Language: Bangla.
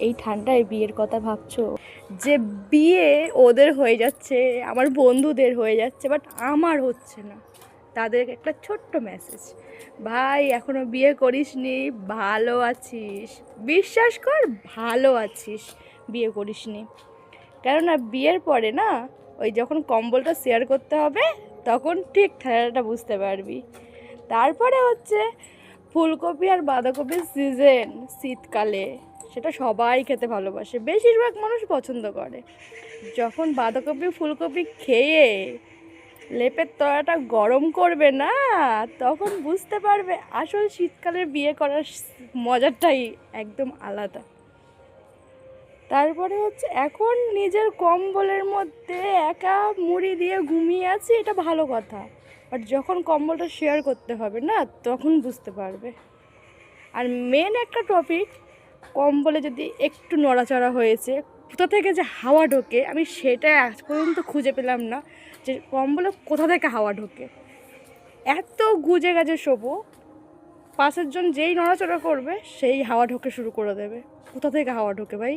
এই ঠান্ডায় বিয়ের কথা ভাবছো? যে বিয়ে ওদের হয়ে যাচ্ছে, আমার বন্ধুদের হয়ে যাচ্ছে, বাট আমার হচ্ছে না। তাদের একটা ছোট্ট মেসেজ, ভাই এখনো বিয়ে করিসনি, ভালো আছিস, বিশ্বাস কর ভালো আছিস, বিয়ে করিসনি। কেননা বিয়ের পরে না, ওই যখন কম্বলটা শেয়ার করতে হবে তখন ঠিক ঠান্ডাটা বুঝতে পারবি। তারপরে হচ্ছে ফুলকপি আর বাঁধাকপির সিজন শীতকালে, সেটা সবাই খেতে ভালোবাসে, বেশিরভাগ মানুষ পছন্দ করে। যখন বাঁধাকপি ফুলকপি খেয়ে লেপের তলাটা গরম করবে না, তখন বুঝতে পারবে আসল শীতকালের বিয়ে করার মজাটাই একদম আলাদা। তারপরে হচ্ছে এখন নিজের কম্বলের মধ্যে একা মুড়ি দিয়ে ঘুমিয়ে আছি, এটা ভালো কথা, বাট যখন কম্বলটা শেয়ার করতে হবে না, তখন বুঝতে পারবে। আর মেন একটা টপিক, কম্বলে যদি একটু নড়াচড়া হয়েছে, কোথা থেকে যে হাওয়া ঢোকে আমি সেটা আজ পর্যন্ত খুঁজে পেলাম না, যে কম্বলে কোথা থেকে হাওয়া ঢোকে। এত গুজে গাজে শোবো, পাশের জন যেই নড়াচড়া করবে সেই হাওয়া ঢোকে শুরু করে দেবে। কোথা থেকে হাওয়া ঢোকে ভাই?